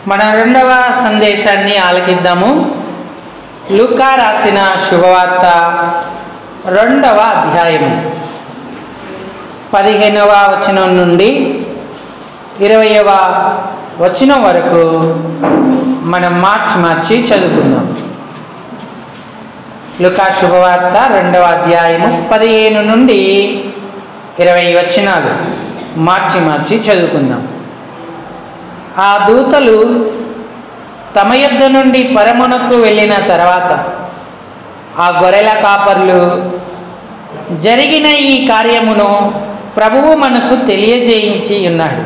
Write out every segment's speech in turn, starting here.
మన రెండవ సందేశాన్ని ఆలకిద్దాము. లూకా రాసిన శుభవార్త 2వ అధ్యాయము 15వ వచనం నుండి 20వ వచనం వరకు మనం మార్చి చదువుకుందాం. లూకా శుభవార్త 2వ అధ్యాయము 15 నుండి 20 వచనాలు మార్చి చదువుకుందాం. ఆ దూతలు తమ యొద్ద నుండి పరమునకు వెళ్ళిన తర్వాత ఆ గొర్రెల కాపర్లు జరిగిన ఈ కార్యమును ప్రభువు మనకు తెలియజేయించి ఉన్నాడు.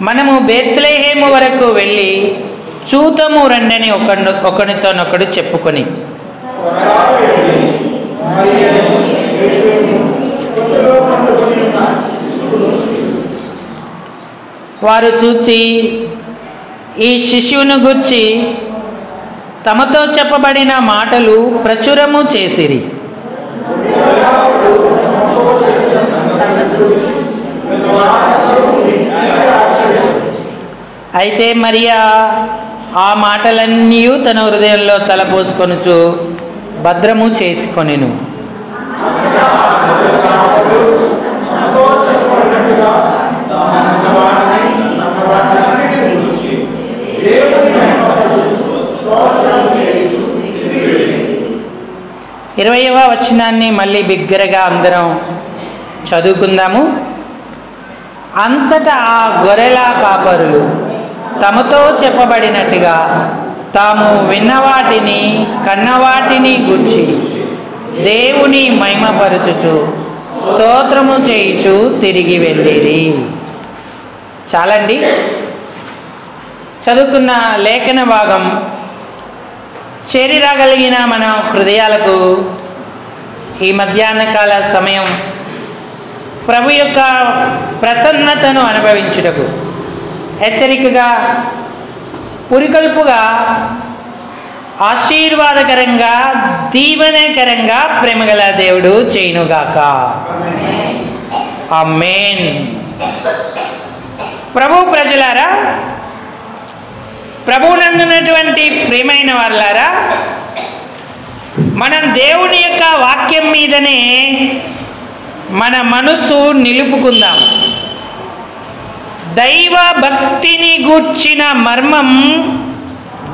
మనము బేత్లెహేము వరకు వెళ్ళి చూతము రండని ఒకనితోనొకడు చెప్పుకొని వారు చూచి ఈ శిశువును గూర్చి తమతో చెప్పబడిన మాటలు ప్రచురము చేసిరి. అయితే మరియా ఆ మాటలన్నీ తన హృదయంలో తలపోసుకొనుచు భద్రము చేసుకొనెను. ఇరవైవ వచనాన్ని మళ్ళీ బిగ్గరగా అందరం చదువుకుందాము. అంతటా ఆ గొర్రెల కాపరులు తమతో చెప్పబడినట్టుగా తాము విన్నవాటిని కన్నవాటిని గూర్చి దేవుని మహిమపరచుచు స్తోత్రము చేయుచు తిరిగి వెళ్ళిరి. చాలండి. చదువుకున్న లేఖన భాగం చేరిరాగలిగిన మన హృదయాలకు ఈ మధ్యాహ్న కాల సమయం ప్రభు యొక్క ప్రసన్నతను అనుభవించుటకు హెచ్చరికగా, పురికొల్పుగా, ఆశీర్వాదకరంగా, దీవెనకరంగా ప్రేమగల దేవుడు చేయునుగాక. ఆమేన్. ప్రభు ప్రజలారా, ప్రభువునందున్నటువంటి ప్రియమైన వారులారా, మనం దేవుని యొక్క వాక్యం మీదనే మన మనసు నిలుపుకుందాం. దైవ భక్తిని గూర్చిన మర్మం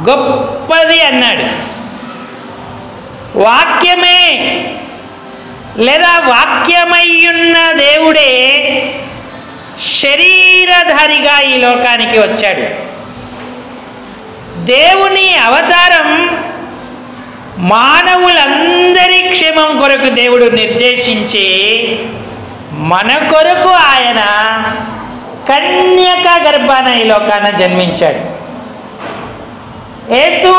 గొప్పది అన్నాడు. వాక్యమే లేదా వాక్యమయ్యున్న దేవుడే శరీరధారిగా ఈ లోకానికి వచ్చాడు. దేవుని అవతారం మానవులందరి క్షేమం కొరకు దేవుడు నిర్దేశించి మన కొరకు ఆయన కన్యక గర్భాన ఈ లోకాన జన్మించాడు. యేసు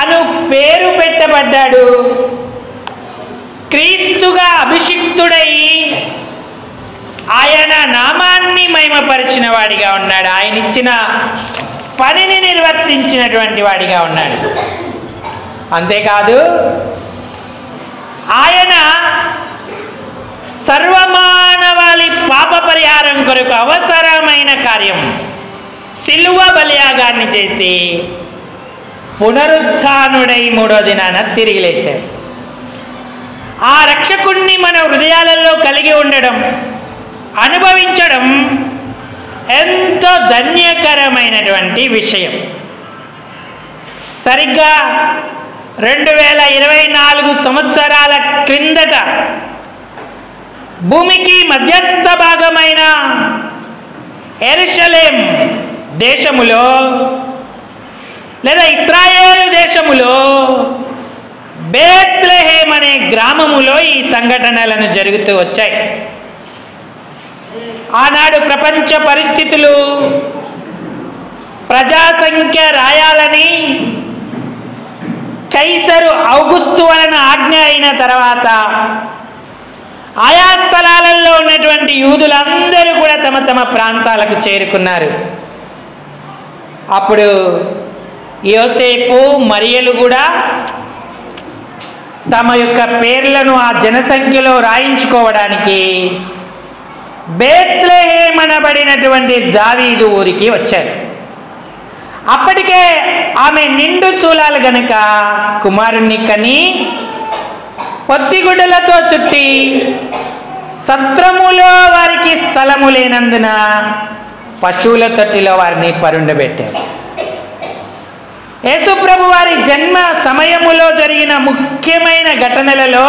అను పేరు పెట్టబడ్డాడు. క్రీస్తుగా అభిషిక్తుడై ఆయన నామాన్ని మహిమపరిచిన వాడిగా ఉన్నాడు. ఆయన ఇచ్చిన పనిని నిర్వర్తించినటువంటి వాడిగా ఉన్నాడు. అంతేకాదు, ఆయన సర్వమానవాళి పాప పరిహారం కొరకు అవసరమైన కార్యం సిలువ బలియాగాన్ని చేసి పునరుత్థానుడై 3వ దినాన తిరిగి లేచాడు. ఆ రక్షకుణ్ణి మన హృదయాలలో కలిగి ఉండడం, అనుభవించడం ఎంతో ధన్యకరమైనటువంటి విషయం. సరిగ్గా 2024 సంవత్సరాల క్రిందట భూమికి మధ్యస్థ భాగమైన యెరూషలేం దేశములో లేదా ఇశ్రాయేలు దేశములో బేత్లెహేమ్ అనే గ్రామములో ఈ సంఘటనలను జరుగుతూ వచ్చాయి. ఆనాడు ప్రపంచ పరిస్థితులు ప్రజాసంఖ్య రాయాలని కైసరు ఔగుస్తు వలన ఆజ్ఞ అయిన తర్వాత ఆయా స్థలాలలో ఉన్నటువంటి యూదులందరూ కూడా తమ తమ ప్రాంతాలకు చేరుకున్నారు. అప్పుడు యోసేపు మరియలు కూడా తమ యొక్క పేర్లను ఆ జనసంఖ్యలో రాయించుకోవడానికి బేత్లెహేమ్ అనబడినటువంటి దావీదు ఊరికి వచ్చారు. అప్పటికే ఆమె నిండు చూలాలు గనుక కుమారుణ్ణి కని పొత్తిగుడ్డలతో చుట్టి సత్రములో వారికి స్థలము లేనందున పశువుల తొట్టిలో వారిని పరుండబెట్టారు. యేసుప్రభు వారి జన్మ సమయములో జరిగిన ముఖ్యమైన ఘటనలలో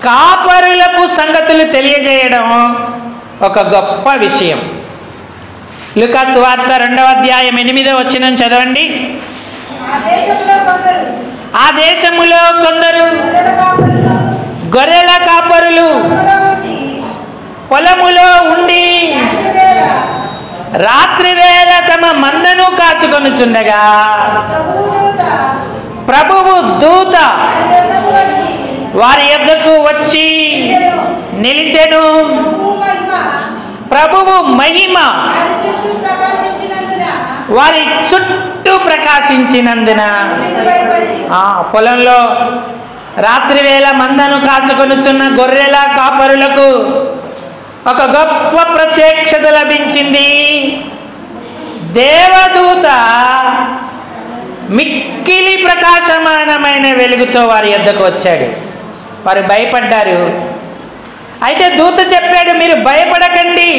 కాపరులకు సంగతులు తెలియజేయడం ఒక గొప్ప విషయం. లూకా సువార్త 2వ అధ్యాయం 8వ వచనం చదవండి. ఆ దేశములో కొందరు గొర్రెల కాపరులు పొలములో ఉండి రాత్రి వేళ తమ మందను కాచుకొనుచుండగా ప్రభువు దూత వారి యొద్దకు వచ్చి నిలిచెను. ప్రభువు మహిమ వారి చుట్టూ ప్రకాశించినందున పొలంలో రాత్రి వేళ మందను కాచుకొనుచున్న గొర్రెల కాపరులకు ఒక గొప్ప ప్రత్యక్షత లభించింది. దేవదూత మిక్కిలి ప్రకాశమానమైన వెలుగుతో వారి యొద్దకు వచ్చాడు. వారు భయపడ్డారు. అయితే దూత చెప్పాడు, మీరు భయపడకండి,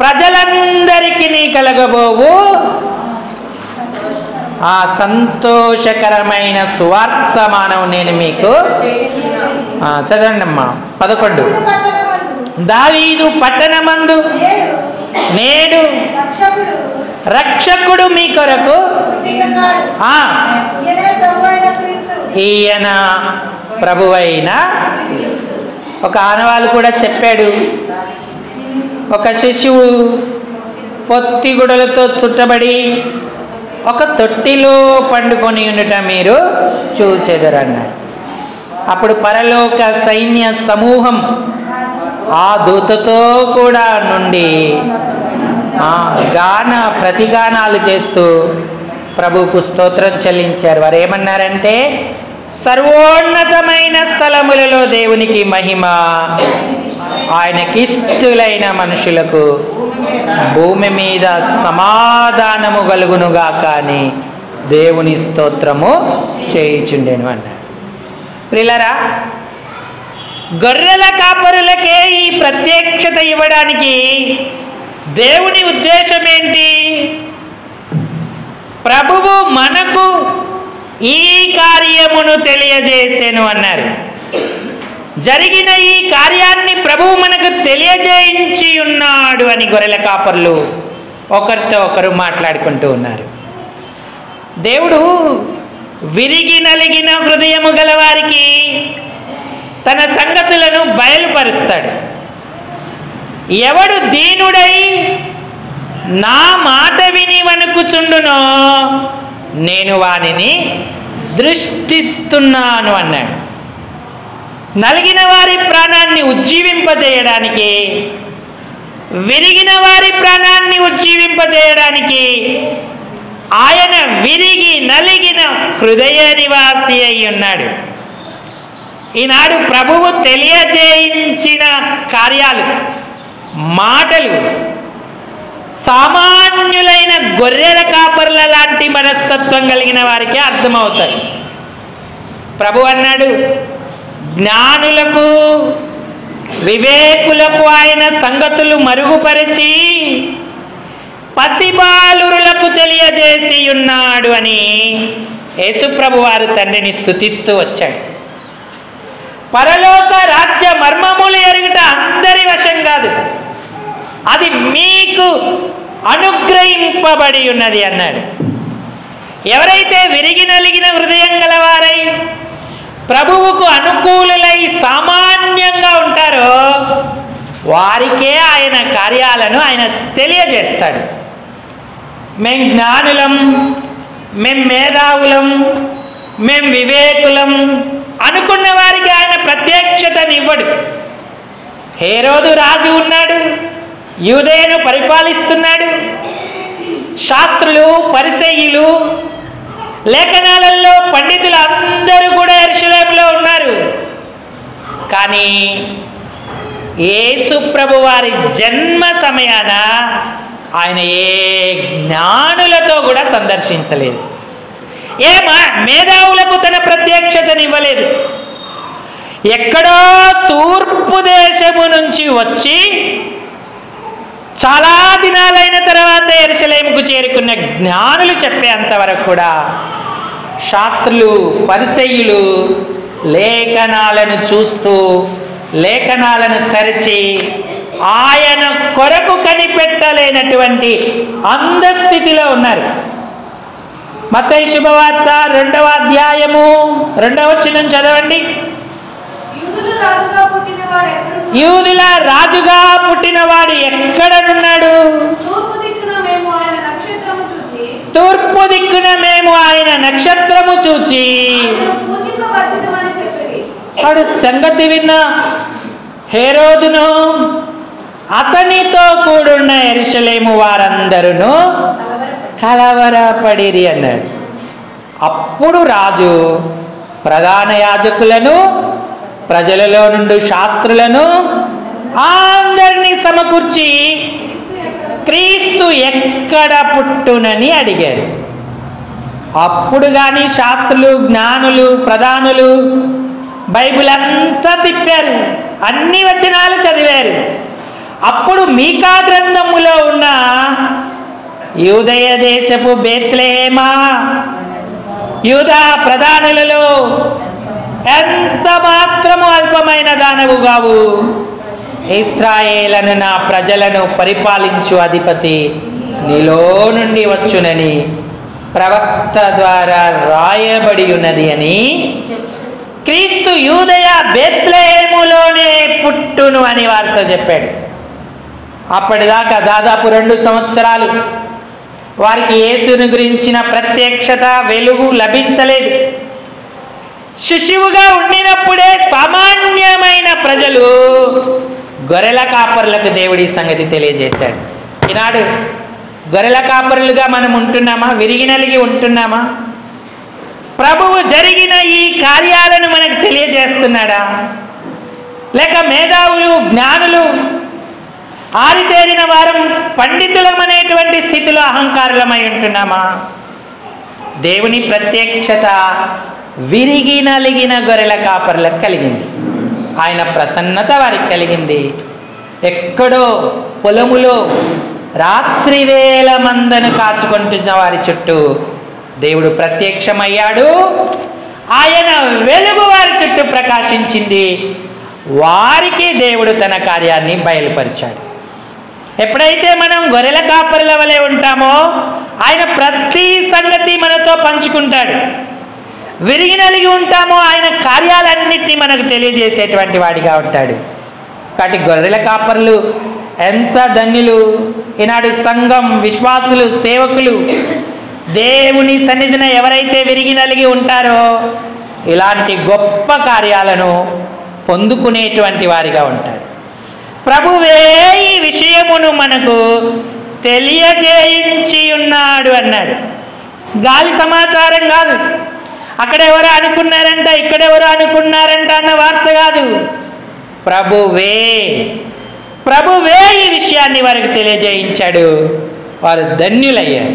ప్రజలందరికీ కలగబోవు ఆ సంతోషకరమైన సువార్తమానం నేను మీకు చదవండి అమ్మా. 11 దావీదు పట్టణమందు నేడు రక్షకుడు మీ కొరకు ఈయన ప్రభువైన. ఒక ఆనవాళ్ళు కూడా చెప్పాడు, ఒక శిశువు పొత్తిగుడలతో చుట్టబడి ఒక తొట్టిలో పండుకొని ఉండటం మీరు చూచెదరన్నాడు. అప్పుడు పరలోక సైన్య సమూహం ఆ దూతతో కూడా నుండి ప్రతిగానాలు చేస్తూ ప్రభువుకు స్తోత్రం చెల్లించారు. వారు ఏమన్నారంటే, సర్వోన్నతమైన స్థలములలో దేవునికి మహిమ, ఆయనకిష్టులైన మనుషులకు భూమి మీద సమాధానము కలుగునుగా కానీ దేవుని స్తోత్రము చేయుచుండెను అన్నాడు. ప్రియులారా, గొర్రెల కాపరులకే ఈ ప్రత్యక్షత ఇవ్వడానికి దేవుని ఉద్దేశం ఏంటి? ప్రభువు మనకు ఈ కార్యమును తెలియజేసెను అన్నారు. జరిగిన ఈ కార్యాన్ని ప్రభువు మనకు తెలియజేయించి ఉన్నాడు అని గొర్రెల కాపరులు ఒకరితో ఒకరు మాట్లాడుకుంటూ ఉన్నారు. దేవుడు విరిగి నలిగిన హృదయము గలవారికి తన సంగతులను బయలుపరుస్తాడు. ఎవడు దీనుడై నా మాట విని వణుకుచుండునో నేను వానిని దృష్టిస్తున్నాను అన్నాడు. నలిగిన వారి ప్రాణాన్ని ఉజ్జీవింపజేయడానికి, విరిగిన వారి ప్రాణాన్ని ఉజ్జీవింపజేయడానికి ఆయన విరిగి నలిగిన హృదయ నివాసి అయి ఉన్నాడు. ఈనాడు ప్రభువు తెలియజేయించిన కార్యాలు, మాటలు సామాన్యులైన గొర్రెల కాపర్ల లాంటి మనస్తత్వం కలిగిన వారికి అర్థమవుతాయి. ప్రభు అన్నాడు, జ్ఞానులకు వివేకులకు ఆయన సంగతులు మరుగుపరిచి పసిబాలురులకు తెలియజేసి ఉన్నాడు అని యేసుప్రభు వారు తండ్రిని స్తుతిస్తూ వచ్చాడు. పరలోక రాజ్య మర్మములు ఎరుగుట అందరి వశం కాదు, అది మీకు అనుగ్రహింపబడి ఉన్నది అన్నాడు. ఎవరైతే విరిగి నలిగిన హృదయం గలవారై ప్రభువుకు అనుకూలులై సామాన్యంగా ఉంటారో వారికే ఆయన కార్యాలను ఆయన తెలియజేస్తాడు. మేం జ్ఞానులం, మేం మేధావులం, మేం వివేకులం అనుకున్న వారికి ఆయన ప్రత్యక్షతనివ్వడు. హేరోదు రాజు ఉన్నాడు, యూదేను పరిపాలిస్తున్నాడు, శాస్త్రులు, పరిసయ్యులు, లేఖనాలలో పండితులు అందరూ కూడా యెరూషలేములో ఉన్నారు. కానీ యేసు ప్రభు వారి జన్మ సమయాన ఆయన ఏ జ్ఞానులతో కూడా సందర్శించలేదు, ఏ మేధావులకు తన ప్రత్యక్షతనివ్వలేదు. ఎక్కడో తూర్పు దేశము నుంచి వచ్చి చాలా దినాలైన తర్వాత యెరూషలేముకు చేరుకున్న జ్ఞానులు చెప్పేంతవరకు కూడా శాస్త్రులు పరిసయ్యులు లేఖనాలను చూస్తూ లేఖనాలను తెరిచి ఆయన కొరకు కనిపెట్టలేనటువంటి అందస్థితిలో ఉన్నారు. మత్తయి శుభవార్త 2వ అధ్యాయము 2వ వచనం చదవండి. యూదుల రాజుగా పుట్టినవాడు ఎక్కడనున్నాడు? తూర్పు దిక్కున మేము ఆయన నక్షత్రము చూచి. వాడు సంగతి విన్న హేరోదును అతనితో కూడున్న యెరూషలేము వారందరూ కలవరపడిరి అన్నాడు. అప్పుడు రాజు ప్రధాన యాజకులను ప్రజలలో నుండి శాస్త్రులను అందరినీ సమకూర్చి క్రీస్తు ఎక్కడ పుట్టునని అడిగారు. అప్పుడు కానీ శాస్త్రులు జ్ఞానులు ప్రధానులు బైబిల్ అంతా తిప్పారు, అన్ని వచనాలు చదివారు. అప్పుడు మీకా గ్రంథములో ఉన్న యూదయ దేశపు బేత్లెహేమా, యూదా ప్రధానులలో ఎంత మాత్రము అల్పమైన దానవు గావు, ఇశ్రాయేలను నా ప్రజలను పరిపాలించు అధిపతి నీలో నుండి వచ్చునని ప్రవక్త ద్వారా రాయబడి ఉన్నది అని క్రీస్తు యూదయ బేత్లెహేములోనే పుట్టును అని వారితో చెప్పాడు. అప్పటిదాకా దాదాపు 2 సంవత్సరాలు వారికి యేసుని గురించిన ప్రత్యక్షత వెలుగు లభించలేదు. శిశువుగా ఉండినప్పుడే సామాన్యమైన ప్రజలు గొర్రెల కాపరులకు దేవుడి సంగతి తెలియజేశాడు. ఈనాడు గొర్రెల కాపరులుగా మనం ఉంటున్నామా? విరిగి నలిగి ఉంటున్నామా? ప్రభువు జరిగిన ఈ కార్యాలను మనకు తెలియజేస్తున్నాడా? లేక మేధావులు జ్ఞానులు ఆరితేరిన వారం పండితులమనేటువంటి స్థితిలో అహంకారులమై ఉంటున్నామా? దేవుని ప్రత్యక్షత విరిగి నలిగిన గొర్రెల కాపరులకు కలిగింది. ఆయన ప్రసన్నత వారికి కలిగింది. ఎక్కడో పొలములో రాత్రి వేళ మందను కాచుకుంటున్న వారి చుట్టూ దేవుడు ప్రత్యక్షమయ్యాడు. ఆయన వెలుగు వారి చుట్టూ ప్రకాశించింది. వారికి దేవుడు తన కార్యాన్ని బయలుపరిచాడు. ఎప్పుడైతే మనం గొర్రెల కాపరుల వలె ఉంటామో ఆయన ప్రతి సంగతి మనతో పంచుకుంటాడు. విరిగి నలిగి ఉంటామో ఆయన కార్యాలన్నిటినీ మనకు తెలియజేసేటువంటి వాడిగా ఉంటాడు. కాబట్టి గొర్రెల కాపరులు ఎంత ధన్యులు! ఈనాడు సంఘం, విశ్వాసులు, సేవకులు దేవుని సన్నిధిన ఎవరైతే విరిగి నలిగి ఉంటారో ఇలాంటి గొప్ప కార్యాలను పొందుకునేటువంటి వారిగా ఉంటాడు. ప్రభువే ఈ విషయమును మనకు తెలియజేయించి ఉన్నాడు అన్నాడు. గాలి సమాచారం కాదు, అక్కడెవరో అనుకున్నారంట ఇక్కడెవరో అనుకున్నారంట అన్న వార్త కాదు. ప్రభువే ఈ విషయాన్ని వారికి తెలియజేయించాడు. వారు ధన్యులయ్యారు.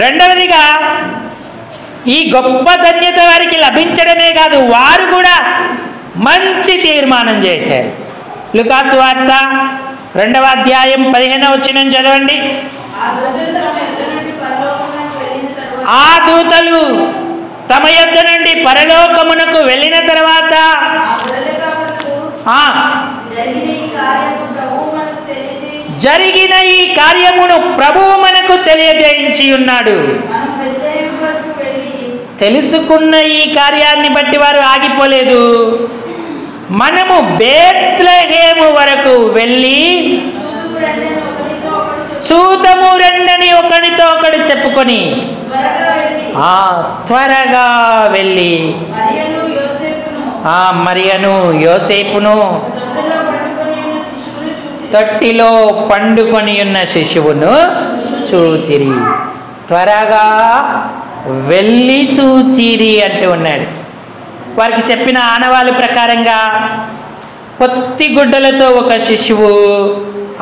రెండవదిగా ఈ గొప్ప ధన్యత వారికి లభించడమే కాదు, వారు కూడా మంచి తీర్మానం చేశారు. లూకాసు వార్త 2వ అధ్యాయం 15వ వచనం చదవండి. ఆ దూతలు తమ యొద్ద నుండి పరలోకమునకు వెళ్ళిన తర్వాత జరిగిన ఈ కార్యమును ప్రభువు మనకు తెలియజేయించి ఉన్నాడు. తెలుసుకున్న ఈ కార్యాన్ని బట్టి వారు ఆగిపోలేదు. మనము బేత్లెహేము వరకు వెళ్ళి చూతము రండని ఒకరితో ఒకడు చెప్పుకొని త్వరగా వెళ్ళి మరియను యోసేపును తొట్టిలో పండుకొని ఉన్న శిశువును చూచిరి. త్వరగా వెళ్ళి చూచిరి అంటూ ఉన్నాడు. వారికి చెప్పిన ఆనవాళ్ళ ప్రకారంగా పొత్తి గుడ్డలతో ఒక శిశువు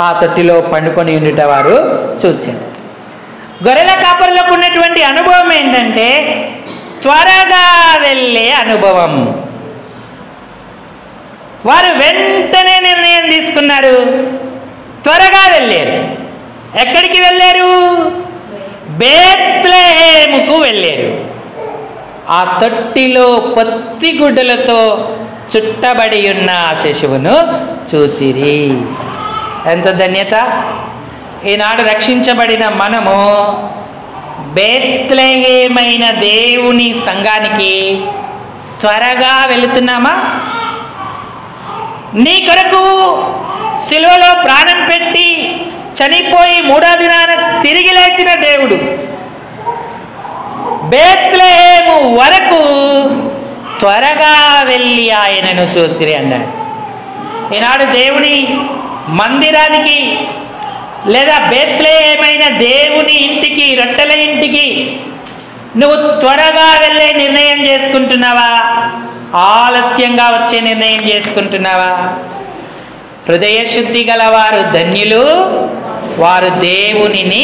ఆ తొట్టిలో పండుకొని ఉండుట వారు చూచారు. గొర్రెల కాపరులకు ఉన్నటువంటి అనుభవం ఏంటంటే త్వరగా వెళ్ళే అనుభవం. వారు వెంటనే నిర్ణయం తీసుకున్నారు, త్వరగా వెళ్ళారు. ఎక్కడికి వెళ్ళారు? బేత్లెహేముకు వెళ్ళారు. ఆ తొట్టిలో పొత్తిగుడ్డలతో చుట్టబడి ఉన్న ఆ శిశువును చూచిరి. ఎంత ధన్యత! ఈనాడు రక్షించబడిన మనము బేత్లెహేమైన దేవుని సంఘానికి త్వరగా వెళుతున్నామా? నీ కొరకు సిలువలో ప్రాణం పెట్టి చనిపోయి 3వ దినాన తిరిగి లేచిన దేవుడు బేత్లెహేము వరకు త్వరగా వెళ్ళి ఆయనను చూసిరి అన్నాడు. ఈనాడు దేవుని మందిరానికి లేదా బేత్లెహేమైన దేవుని ఇంటికి, రొట్టెల ఇంటికి నువ్వు త్వరగా వెళ్ళే నిర్ణయం చేసుకుంటున్నావా? ఆలస్యంగా వచ్చే నిర్ణయం చేసుకుంటున్నావా? హృదయ శుద్ధి గలవారు ధన్యులు, వారు దేవునిని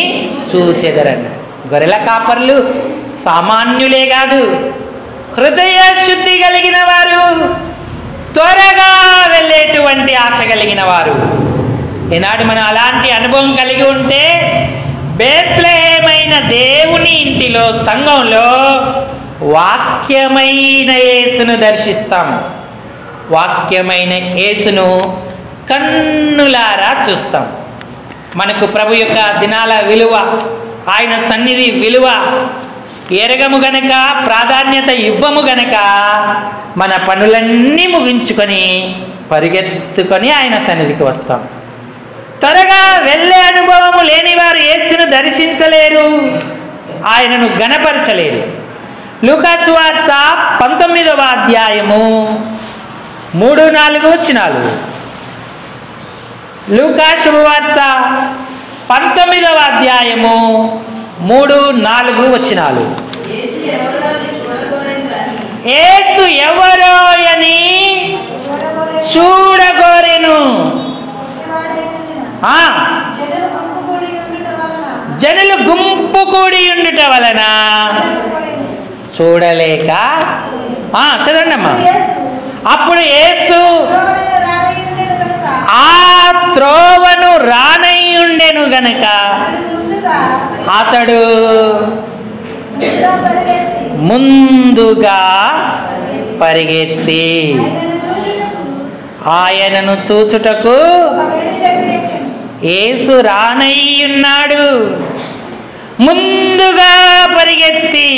చూచెదరన్నారు. గొర్రెల కాపర్లు సామాన్యులే కాదు, హృదయ శుద్ధి కలిగిన వారు, త్వరగా వెళ్ళేటువంటి ఆశ కలిగిన వారు. ఈనాడు మనం అలాంటి అనుభవం కలిగి ఉంటే బేత్లెహేమైన దేవుని ఇంటిలో, సంఘంలో వాక్యమైన యేసును దర్శిస్తాం. వాక్యమైన యేసును కన్నులారా చూస్తాం. మనకు ప్రభు యొక్క దినాల విలువ, ఆయన సన్నిధి విలువ ఎరగము గనక, ప్రాధాన్యత ఇవ్వము గనక మన పనులన్నీ ముగించుకొని పరిగెత్తుకొని ఆయన సన్నిధికి వస్తాం. త్వరగా వెళ్ళే అనుభవము లేని వారు యేసును దర్శించలేరు, ఆయనను గణపరచలేరు. లూకా సువార్త 19వ అధ్యాయము 3-4 వచనాలు. లూకా శుభవార్త 19వ అధ్యాయము 3-4 వచనాలు. యేసు ఎవరో అని చూడగోరెను. జనులు గుంపు కూడి ఉండుట వలన చూడలేక, చదవండి అమ్మా. అప్పుడు యేసు ఆ త్రోవను రానయ్యుండెను గనక అతడు ముందుగా పరిగెత్తి ఆయనను చూచుటకు యేసు రానయ్యున్నాడు. ముందుగా పరిగెత్తి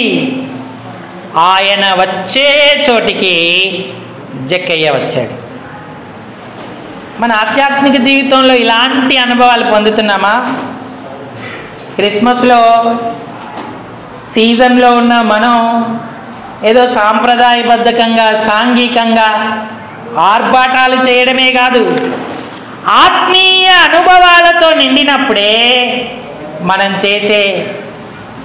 ఆయన వచ్చే చోటికి జక్కయ్య వచ్చాడు. మన ఆధ్యాత్మిక జీవితంలో ఇలాంటి అనుభవాలు పొందుతున్నామా? క్రిస్మస్లో సీజన్లో ఉన్న మనం ఏదో సాంప్రదాయబద్ధకంగా, సాంఘికంగా ఆర్భాటాలు చేయడమే కాదు, ఆత్మీయ అనుభవాలతో నిండినప్పుడే మనం చేసే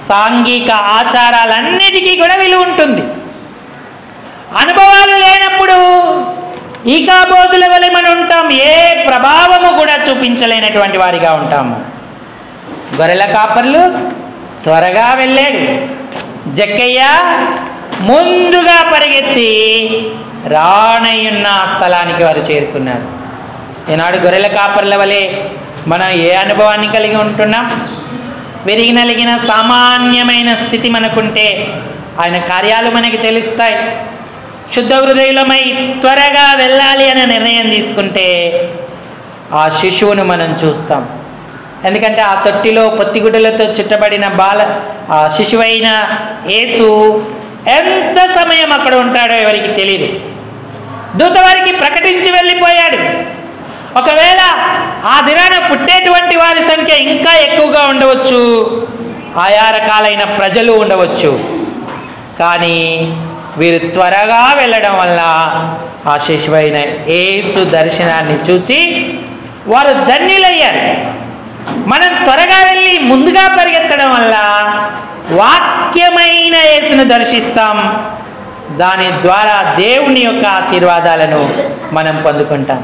సాంఘిక ఆచారాలన్నిటికీ కూడా విలువ ఉంటుంది. అనుభవాలు లేనప్పుడు ఈకాబోధుల వలె మనం ఉంటాం, ఏ ప్రభావము కూడా చూపించలేనటువంటి వారిగా ఉంటాము. గొర్రెల కాపర్లు త్వరగా వెళ్ళాడు, జక్కయ్య ముందుగా పరిగెత్తి రానయ్యున్న స్థలానికి వారు చేరుకున్నారు. ఈనాడు గొర్రెల కాపర్ల వలె మనం ఏ అనుభవాన్ని కలిగి ఉంటున్నాం? విరిగి నలిగిన సామాన్యమైన స్థితి మనకుంటే ఆయన కార్యాలు మనకి తెలుస్తాయి. శుద్ధ హృదయులమై త్వరగా వెళ్ళాలి అనే నిర్ణయం తీసుకుంటే ఆ శిశువును మనం చూస్తాం. ఎందుకంటే ఆ తొట్టిలో పొత్తిగుడ్డలతో చుట్టబడిన ఆ శిశువైన యేసు ఎంత సమయం అక్కడ ఉంటాడో ఎవరికి తెలియదు. దూత వారికి ప్రకటించి వెళ్ళిపోయాడు. ఒకవేళ ఆ దినాన పుట్టేటువంటి వారి సంఖ్య ఇంకా ఎక్కువగా ఉండవచ్చు, ఆయా రకాలైన ప్రజలు ఉండవచ్చు. కానీ వీరు త్వరగా వెళ్ళడం వల్ల ఆ శిశువైన యేసు దర్శనాన్ని చూసి వారు ధన్యులయ్యారు. మనం త్వరగా వెళ్ళి ముందుగా పరిగెత్తడం వల్ల వాక్యమైన యేసును దర్శిస్తాం. దాని ద్వారా దేవుని యొక్క ఆశీర్వాదాలను మనం పొందుకుంటాం.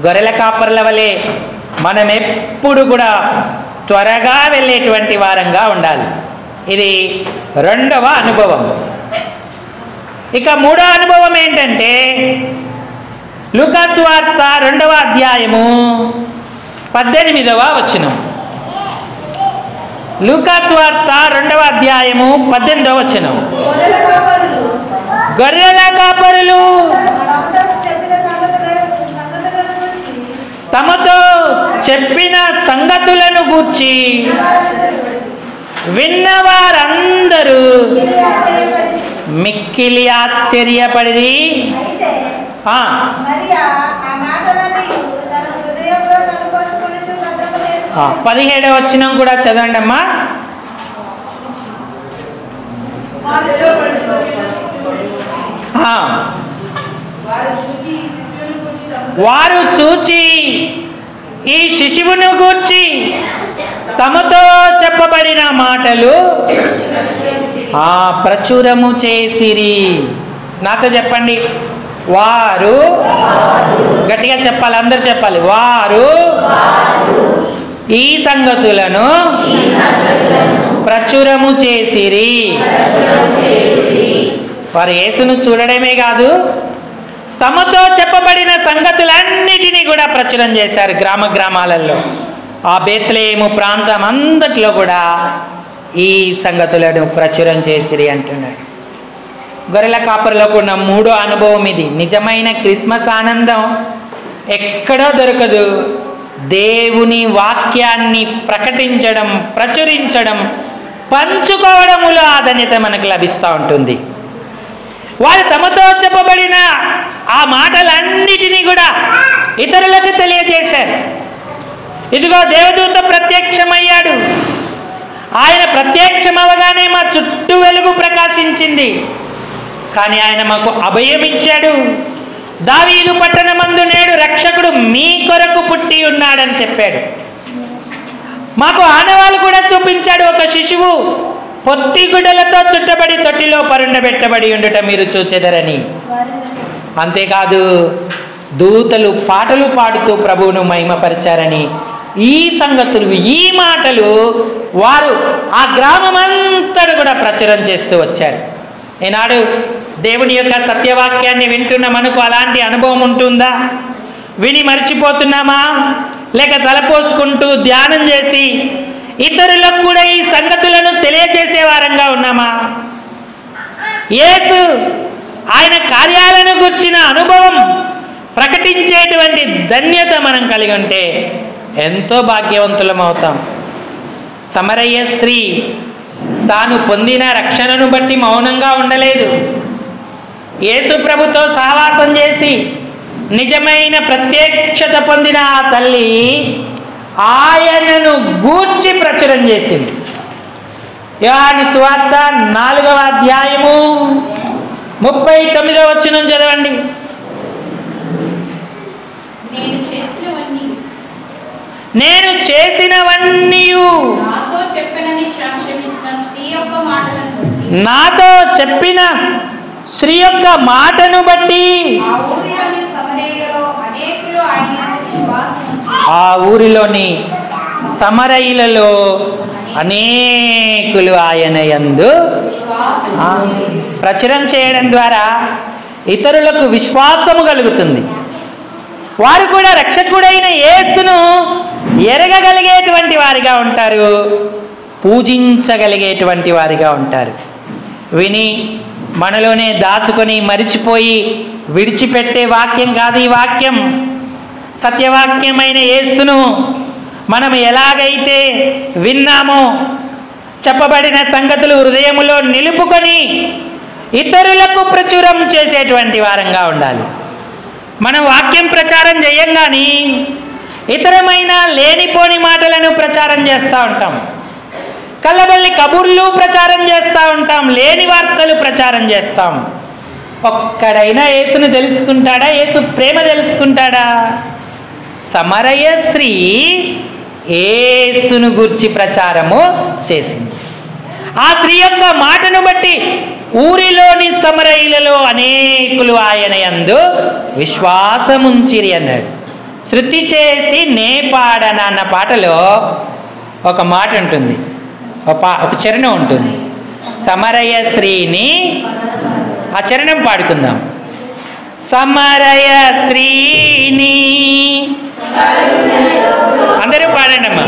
గొర్రెల కాపర్ల వలె మనం ఎప్పుడు కూడా త్వరగా వెళ్ళేటువంటి వారంగా ఉండాలి. ఇది రెండవ అనుభవం. ఇక మూడో అనుభవం ఏంటంటే లూకా సువార్త 2వ అధ్యాయము 18వ వచనం. లూకా సువార్త 2వ అధ్యాయము 18వ వచనం. గొర్రెల కాపరులు తమతో చెప్పిన సంగతులను గూర్చి విన్నవారందరూ మిక్కిలి ఆశ్చర్యపడి 17వ వచనం కూడా చదవండి అమ్మా. వారు చూచి ఈ శిశువును గూర్చి తమతో చెప్పబడిన మాటలు ప్రచురము చేసిరి. నాతో చెప్పండి. వారు, గట్టిగా చెప్పాలి, అందరు చెప్పాలి. వారు ఈ సంగతులను ప్రచురము చేసిరి. వారు యేసును చూడడమే కాదు, తమతో చెప్పబడిన సంగతులన్నిటినీ కూడా ప్రచురం చేశారు. గ్రామ గ్రామాలలో, ఆ బేత్లెహేము ప్రాంతం అంతట్లో కూడా ఈ సంగతులను ప్రచురం చేసిరి అంటున్నాడు. గొర్రెల కాపరులకు ఉన్న మూడో అనుభవం ఇది. నిజమైన క్రిస్మస్ ఆనందం ఎక్కడో దొరకదు. దేవుని వాక్యాన్ని ప్రకటించడం, ప్రచురించడం, పంచుకోవడములో ఆధన్యత మనకు లభిస్తూ ఉంటుంది. వారు తమతో చెప్పబడిన ఆ మాటలన్నిటినీ కూడా ఇతరులకు తెలియజేశారు. ఇదిగో దేవదూత ప్రత్యక్షమయ్యాడు. ఆయన ప్రత్యక్షమవగానే మా చుట్టూ వెలుగు ప్రకాశించింది. కానీ ఆయన మాకు అభయం ఇచ్చాడు. దావీదు పట్టణమందు నేడు రక్షకుడు మీ కొరకు పుట్టి ఉన్నాడని చెప్పాడు. మాకు ఆనవాళ్ళు కూడా చూపించాడు. ఒక శిశువు పొత్తి గుడ్డలతో చుట్టబడి తొట్టిలో పరుండబెట్టబడి ఉండుట మీరు చూచెదరని. అంతేకాదు, దూతలు పాటలు పాడుతూ ప్రభువును మహిమపరిచారని. ఈ సంగతులు, ఈ మాటలు వారు ఆ గ్రామమంతటా కూడా ప్రచురం చేస్తూ వచ్చారు. ఈనాడు దేవుని యొక్క సత్యవాక్యాన్ని వింటున్న మనకు అలాంటి అనుభవం ఉంటుందా? విని మర్చిపోతున్నామా? లేక తలపోసుకుంటూ ధ్యానం చేసి ఇతరులకు కూడా ఈ సంగతులను తెలియజేసే వారంగా ఉన్నామా? యేసు ఆయన కార్యాలను గుర్చిన అనుభవం ప్రకటించేటువంటి ధన్యత మనం కలిగి ఉంటే ఎంతో భాగ్యవంతులం అవుతాం. సమరయ్య స్త్రీ తాను పొందిన రక్షణను బట్టి మౌనంగా ఉండలేదు. యేసు ప్రభుతో సహవాసం చేసి నిజమైన ప్రత్యక్షత పొందిన ఆ తల్లి ఆయనను గూర్చి ప్రచురం చేసింది. యోహాను సువార్త 4వ అధ్యాయము 39వ వచనం చదవండి. నేను చేసినవన్నీ నాతో చెప్పిన స్త్రీ యొక్క మాటను బట్టి ఆ ఊరిలోని సమరయులలో అనేకులు ఆయన యందు ప్రచురం చేయడం ద్వారా ఇతరులకు విశ్వాసము కలుగుతుంది. వారు కూడా రక్షకుడైన యేసును ఎరగగలిగేటువంటి వారిగా ఉంటారు, పూజించగలిగేటువంటి వారిగా ఉంటారు. విని మనలోనే దాచుకొని మరిచిపోయి విడిచిపెట్టే వాక్యం కాదు ఈ వాక్యం. సత్యవాక్యమైన యేసును మనం ఎలాగైతే విన్నామో, చెప్పబడిన సంగతులు హృదయములో నిలుపుకొని ఇతరులకు ప్రచురం చేసేటువంటి వారంగా ఉండాలి. మనం వాక్యం ప్రచారం చేయం కానీ ఇతరమైన లేనిపోని మాటలను ప్రచారం చేస్తూ ఉంటాం. కళ్ళబల్లి కబుర్లు ప్రచారం చేస్తూ ఉంటాం, లేని వార్తలు ప్రచారం చేస్తాం. ఒక్కడైనా యేసును తెలుసుకుంటాడా? యేసు ప్రేమ తెలుసుకుంటాడా? సమరయ స్త్రీ యేసును గూర్చి ప్రచారము చేసింది. ఆ స్త్రీ యొక్క మాటను బట్టి ఊరిలోని సమరయులలో అనేకులు ఆయన యందు విశ్వాసముంచిరి అన్నాడు. శృతి చేసి నే పాడన అన్న పాటలో ఒక మాట ఉంటుంది, ఒక చరణం ఉంటుంది. సమరయ శ్రీని, ఆ చరణం పాడుకుందాం. సమరయ శ్రీని, అందరూ పాడండి అమ్మా.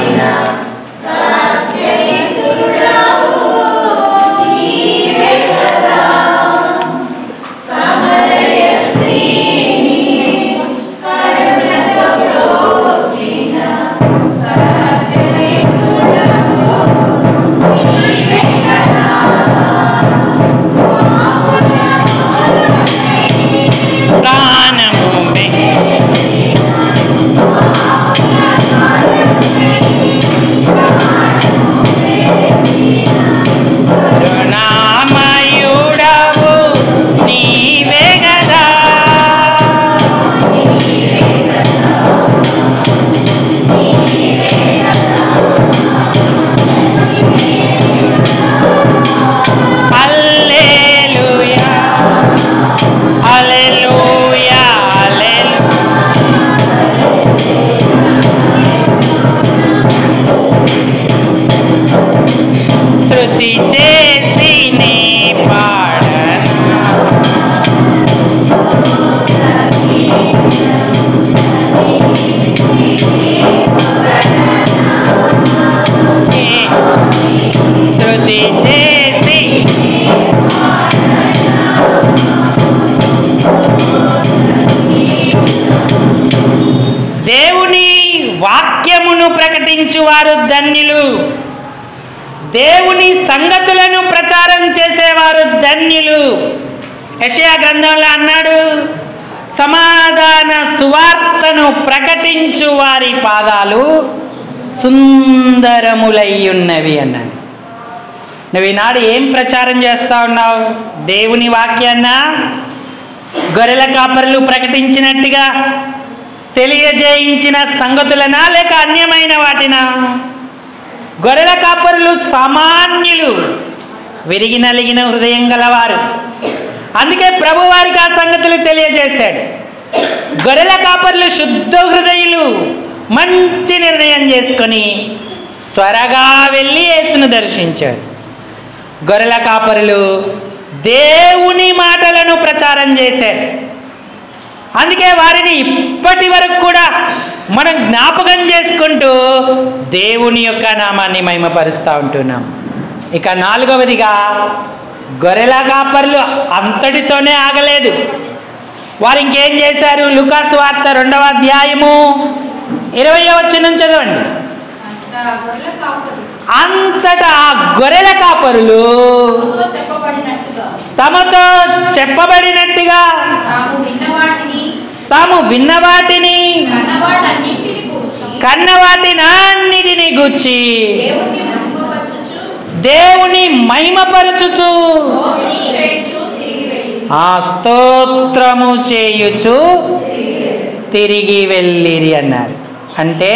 ప్రకటించువారు ధన్యులు, దేవుని సంగతులను ప్రచారం చేసేవారు ధన్యులు. యెషయా గ్రంథంలో అన్నాడు, సమాధాన సువార్తను ప్రకటించు వారి పాదాలు సుందరములయ్యున్నవి అన్నాడు. నువ్వు ఈనాడు ఏం ప్రచారం చేస్తా ఉన్నావు? దేవుని వాక్యాన్నా, గొర్రెల కాపరులు ప్రకటించినట్టుగా తెలియజేయించిన సంగతులనా, లేక అన్యమైన వాటినా? గొర్రెల కాపరులు సామాన్యులు, విరిగి నలిగిన హృదయం గలవారు. అందుకే ప్రభు వారికి ఆ సంగతులు తెలియజేశాడు. గొర్రెల కాపరులు శుద్ధ హృదయులు, మంచి నిర్ణయం చేసుకొని త్వరగా వెళ్ళి యేసును దర్శించాడు. గొర్రెల కాపరులు దేవుని మాటలను ప్రచారం చేశారు. అందుకే వారిని ఇప్పటి వరకు కూడా మనం జ్ఞాపకం చేసుకుంటూ దేవుని యొక్క నామాన్ని మహిమపరుస్తూ ఉంటున్నాం. ఇక నాలుగవదిగా, గొర్రెల కాపరులు అంతటితోనే ఆగలేదు. వారు ఇంకేం చేశారు? లూకాసు వార్త 2వ అధ్యాయము 20వ వచనం చదవండి. అంతటా గొర్రెల కాపరులు తమతో చెప్పబడినట్టుగా తాము విన్నవాటిని కన్నవాటినన్నిటిని గూర్చి దేవుని మహిమపరచుచు ఆ స్తోత్రము చేయుచు తిరిగి వెళ్ళిరి అన్నారు. అంటే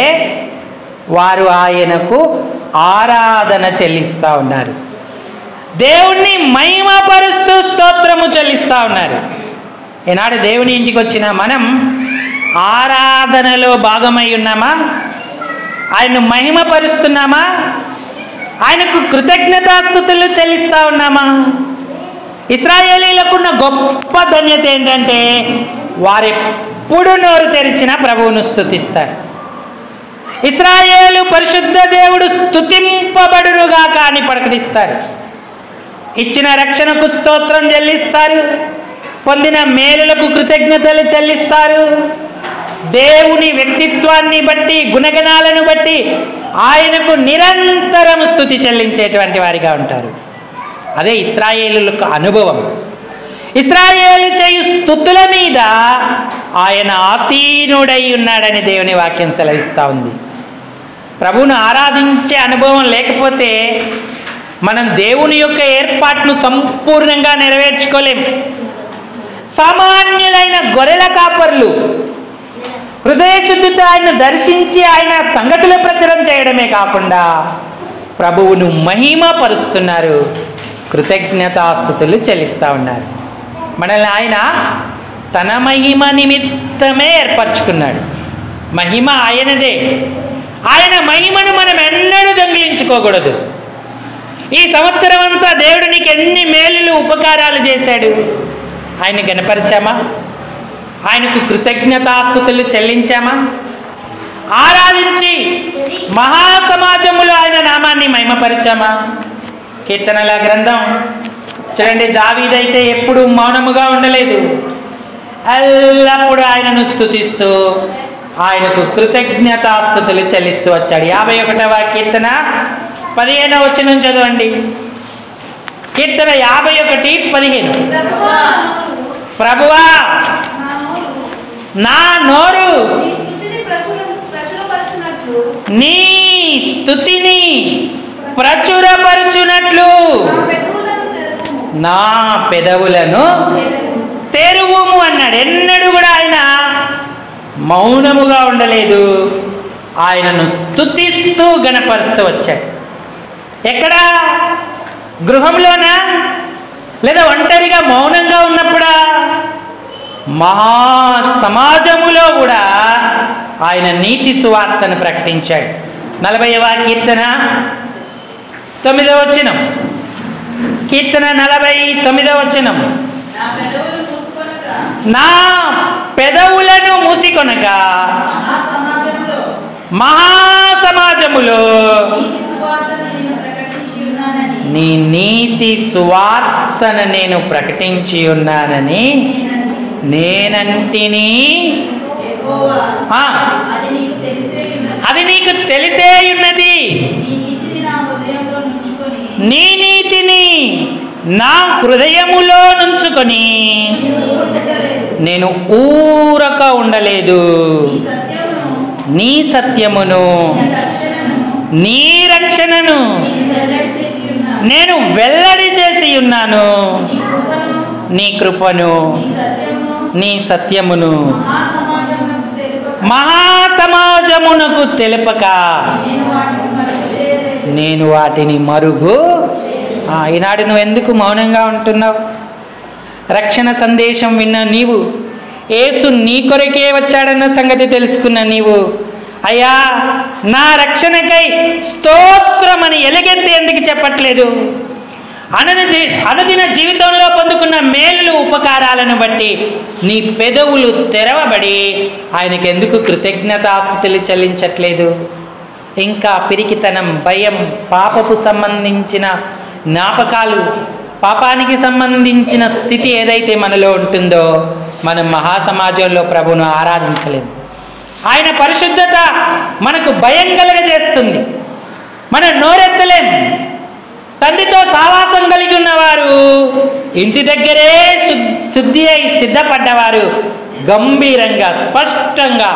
వారు ఆయనకు ఆరాధన చెల్లిస్తూ ఉన్నారు, దేవుణ్ణి మహిమపరుస్తూ స్తోత్రము చెల్లిస్తూ ఉన్నారు. ఈనాడు దేవుని ఇంటికి వచ్చిన మనం ఆరాధనలో భాగమై ఉన్నామా? ఆయన్ను మహిమపరుస్తున్నామా? ఆయనకు కృతజ్ఞతాస్తుతులు చెల్లిస్తూ ఉన్నామా? ఇశ్రాయేలీలకున్న గొప్ప ధన్యత ఏంటంటే వారెప్పుడు నోరు తెరిచిన ప్రభువును స్తుతిస్తారు. ఇశ్రాయేలు పరిశుద్ధ దేవుడు స్తుతింపబడునుగాక అని ప్రకటిస్తారు. ఇచ్చిన రక్షణకు స్తోత్రం చెల్లిస్తారు, పొందిన మేలులకు కృతజ్ఞతలు చెల్లిస్తారు. దేవుని వ్యక్తిత్వాన్ని బట్టి, గుణగణాలను బట్టి ఆయనకు నిరంతరం స్తుతి చెల్లించేటువంటి వారిగా ఉంటారు. అదే ఇశ్రాయేలులకు అనుభవం. ఇశ్రాయేలు చేయు స్తుతుల మీద ఆయన ఆసీనుడై ఉన్నాడని దేవుని వాక్యం సెలవిస్తూ ఉంది. ప్రభువును ఆరాధించే అనుభవం లేకపోతే మనం దేవుని యొక్క ఏర్పాటును సంపూర్ణంగా నెరవేర్చుకోలేం. సామాన్యులైన గొర్రెల కాపర్లు హృదయశుద్ధితో ఆయన దర్శించి ఆయన సంగతుల ప్రచారం చేయడమే కాకుండా ప్రభువును మహిమపరుస్తున్నారు, కృతజ్ఞతాస్తుతులు చెల్లిస్తూ ఉన్నారు. మనల్ని ఆయన తన మహిమ నిమిత్తమే ఏర్పరచుకున్నాడు. మహిమ ఆయనదే. ఆయన మహిమను మనం ఎన్నడూ దొంగిలించుకోకూడదు. ఈ సంవత్సరం అంతా దేవుడు నీకు ఎన్ని మేలులు ఉపకారాలు చేశాడు. ఆయన గణపరిచామా? ఆయనకు కృతజ్ఞతాస్తుతులు చెల్లించామా? ఆరాధించి మహాసమాజములో ఆయన నామాన్ని మహిమపరిచామా? కీర్తనల గ్రంథం చూడండి, దావీదైతే ఎప్పుడు మౌనముగా ఉండలేదు. ఎల్లప్పుడూ ఆయనను స్తుతిస్తూ ఆయనకు కృతజ్ఞతాస్తుతులు చెల్లిస్తూ వచ్చాడు. 51వ కీర్తన 15వ వచనం చదవండి. కీర్తన 51:15. ప్రభువా నా నోరు నీ స్తుతిని ప్రచురపరచునట్లు నా పెదవులను తెరువుము అన్నాడు. ఎన్నడూ కూడా ఆయన మౌనముగా ఉండలేదు. ఆయనను స్తుతిస్తూ గణపరుస్తూ వచ్చాడు. ఎక్కడ? గృహంలోనా? లేదా ఒంటరిగా మౌనంగా ఉన్నప్పుడా? మహా సమాజములో కూడా ఆయన నీతి సువార్తను ప్రకటించాడు. 40వ కీర్తన 9వ వచనం. కీర్తన 49వ వచనం. నా పెదవులను మూసికొనక మహాసమాజములో నీ నీతి సువార్తను నేను ప్రకటించి ఉన్నానని నేనంటిని. అది నీకు తెలిసే ఉన్నది. నీ నీతిని నా హృదయములో నుంచుకొని నేను ఊరక ఉండలేదు. నీ సత్యమును నీ రక్షణను నేను వెల్లడి చేసి ఉన్నాను. నీ కృపను నీ సత్యమును మహాసమాజమునకు తెలుపక నేను వాటిని మరుగు. ఈనాడు నువ్వు ఎందుకు మౌనంగా ఉంటున్నావు? రక్షణ సందేశం విన్న నీవు, యేసు నీ కొరకే వచ్చాడన్న సంగతి తెలుసుకున్న నీవు, అయ్యా నా రక్షణకై స్తోత్రమని ఎలుగెత్తి ఎందుకు చెప్పట్లేదు? అనుదిన జీవితంలో పొందుకున్న మేలులు ఉపకారాలను బట్టి నీ పెదవులు తెరవబడి ఆయనకు ఎందుకు కృతజ్ఞతాస్తుతులు చెల్లించట్లేదు? ఇంకా పిరికితనం, భయం, పాపపు సంబంధించిన జ్ఞాపకాలు, పాపానికి సంబంధించిన స్థితి ఏదైతే మనలో ఉంటుందో మనం మహాసమాజంలో ప్రభువును ఆరాధించలేము. ఆయన పరిశుద్ధత మనకు భయం కలగజేస్తుంది. మనం నోరెత్తలేం. తండ్రితో సావాసం కలిగి ఉన్నవారు, ఇంటి దగ్గరే శుద్ధి అయి సిద్ధపడ్డవారు గంభీరంగా స్పష్టంగా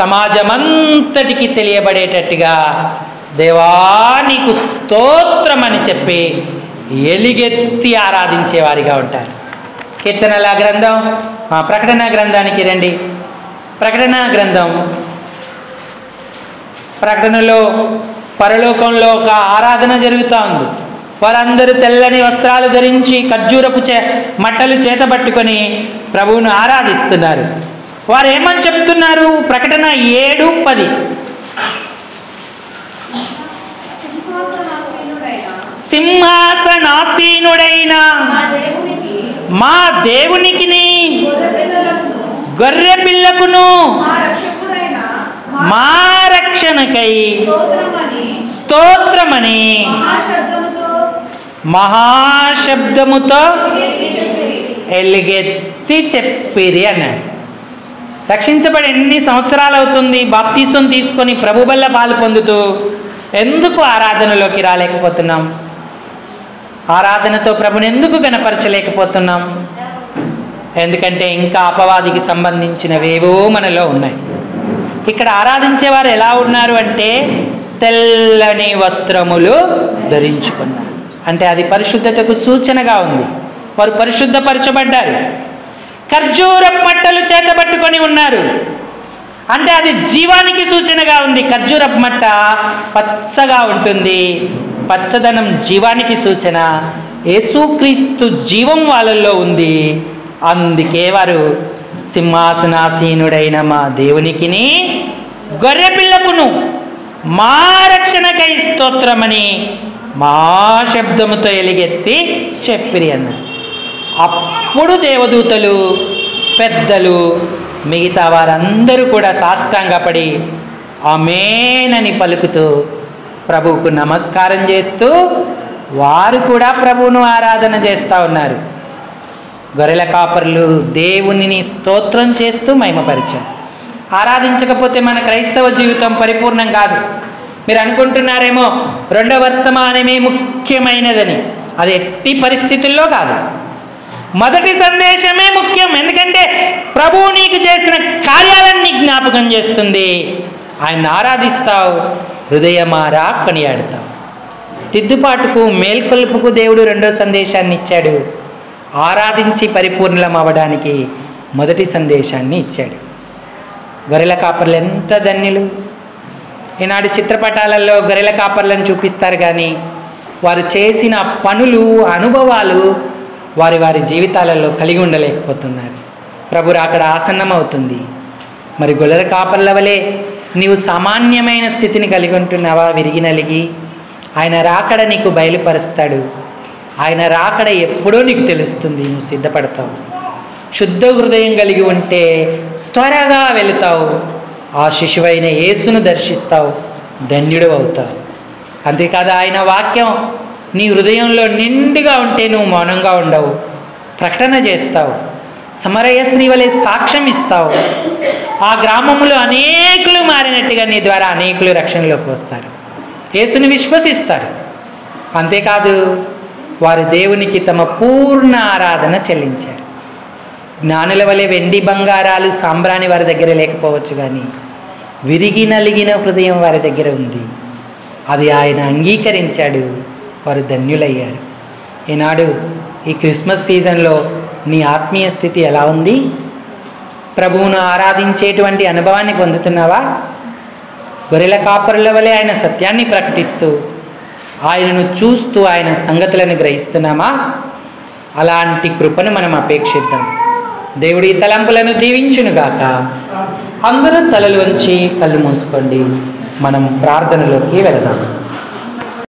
సమాజమంతటికి తెలియబడేటట్టుగా దేవా నీకు స్తోత్రమని చెప్పి ఎలుగెత్తి ఆరాధించేవారిగా ఉంటారు. కీర్తనల గ్రంథం, ప్రకటన గ్రంథానికి రండి. ప్రకటన గ్రంథం, ప్రకటనలో పరలోకంలో ఒక ఆరాధన జరుగుతూ ఉంది. వారందరూ తెల్లని వస్త్రాలు ధరించి ఖర్జూరపు మట్టలు చేతబట్టుకొని ప్రభువును ఆరాధిస్తున్నారు. వారు ఏమని చెప్తున్నారు? ప్రకటన 7:10. సింహాసనాసీనుడైన మా దేవునికిని గొర్రె పిల్లకును మా రక్షణకై స్తోత్రమని మహాశబ్దముతో ఎలుగెత్తి చెప్పిరి అన్నాడు. రక్షించబడి ఎన్ని సంవత్సరాలు అవుతుంది? బాప్తీసం తీసుకొని ప్రభు వల్ల పాలు పొందుతూ ఎందుకు ఆరాధనలోకి రాలేకపోతున్నాం? ఆరాధనతో ప్రభుని ఎందుకు గణపరచలేకపోతున్నాం? ఎందుకంటే ఇంకా అపవాదికి సంబంధించినవేవో మనలో ఉన్నాయి. ఇక్కడ ఆరాధించేవారు ఎలా ఉన్నారు అంటే తెల్లని వస్త్రములు ధరించుకున్నారు. అంటే అది పరిశుద్ధతకు సూచనగా ఉంది. వారు పరిశుద్ధపరచబడ్డారు. ఖర్జూర మట్టలు చేతబట్టుకొని ఉన్నారు. అంటే అది జీవానికి సూచనగా ఉంది. ఖర్జూరపు మట్ట పచ్చగా ఉంటుంది. పచ్చదనం జీవానికి సూచన. యేసుక్రీస్తు జీవం వాళ్ళల్లో ఉంది. అందుకే వారు సింహాసనాసీనుడైన మా దేవునికిని గొర్రె పిల్లకును మా రక్షణకై స్తోత్రమని మా శబ్దముతో ఎలుగెత్తి చెప్పిరి అన్నారు. అప్పుడు దేవదూతలు, పెద్దలు, మిగతా వారందరూ కూడా సాష్టాంగపడి ఆమేనని పలుకుతూ ప్రభువుకు నమస్కారం చేస్తూ వారు కూడా ప్రభువును ఆరాధన చేస్తూ ఉన్నారు. గొర్రెల కాపరులు దేవునిని స్తోత్రం చేస్తూ మహిమపరిచారు. ఆరాధించకపోతే మన క్రైస్తవ జీవితం పరిపూర్ణం కాదు. మీరు అనుకుంటున్నారేమో రెండవ వర్తమానమే ముఖ్యమైనదని. అది ఎట్టి పరిస్థితుల్లో కాదు. మొదటి సందేశమే ముఖ్యం. ఎందుకంటే ప్రభువు నీకు చేసిన కార్యాలన్నీ జ్ఞాపకం చేస్తుంది. ఆయన ఆరాధిస్తావు, హృదయమారా కొనియాడుతావు. తిద్దుపాటుకు, మేల్కొల్పుకు దేవుడు రెండో సందేశాన్ని ఇచ్చాడు. ఆరాధించి పరిపూర్ణం అవ్వడానికి మొదటి సందేశాన్ని ఇచ్చాడు. గొర్రెల కాపర్లు ఎంత ధన్యులు. ఈనాడు చిత్రపటాలలో గొర్రెల కాపర్లను చూపిస్తారు, కానీ వారు చేసిన పనులు, అనుభవాలు వారి వారి జీవితాలలో కలిగి ఉండలేకపోతున్నారు. ప్రభు రాకడ ఆసన్నమవుతుంది. మరి గొర్రెల కాపర్ల వలె నీవు సామాన్యమైన స్థితిని కలిగి ఉంటున్నావా? విరిగి నలిగి ఆయన రాకడ నీకు బయలుపరుస్తాడు. ఆయన రాకడ ఎప్పుడో నీకు తెలుస్తుంది. నువ్వు సిద్ధపడతావు. శుద్ధ హృదయం కలిగి ఉంటే త్వరగా వెళుతావు. ఆ శిశువైన యేసును దర్శిస్తావు, ధన్యుడు అవుతావు. అంతేకాదు, ఆయన వాక్యం నీ హృదయంలో నిండుగా ఉంటే నువ్వు మౌనంగా ఉండవు, ప్రకటన చేస్తావు. సమరయ స్త్రీ వలె సాక్ష్యం ఇస్తావు. ఆ గ్రామంలో అనేకులు మారినట్టుగా నీ ద్వారా అనేకులు రక్షణలోకి వస్తారు, యేసుని విశ్వసిస్తారు. అంతేకాదు, వారు దేవునికి తమ పూర్ణ ఆరాధన చెల్లించారు. జ్ఞానుల వలె వెండి బంగారాలు సాంబ్రాణి వారి దగ్గర లేకపోవచ్చు, కానీ విరిగి నలిగిన హృదయం వారి దగ్గర ఉంది. అది ఆయన అంగీకరించాడు. వారు ధన్యులయ్యారు. ఈనాడు ఈ క్రిస్మస్ సీజన్లో నీ ఆత్మీయ స్థితి ఎలా ఉంది? ప్రభువును ఆరాధించేటువంటి అనుభవాన్ని పొందుతున్నావా? గొర్రెల కాపరుల వలె ఆయన సత్యాన్ని ప్రకటిస్తూ, ఆయనను చూస్తూ ఆయన సంగతులను గ్రహిస్తున్నామా? అలాంటి కృపను మనం అపేక్షిద్దాం. దేవుడి తలంపులను దీవించునుగాక. అందరూ తలలు వంచి కళ్ళు మూసుకోండి. మనం ప్రార్థనలోకి వెళదాం.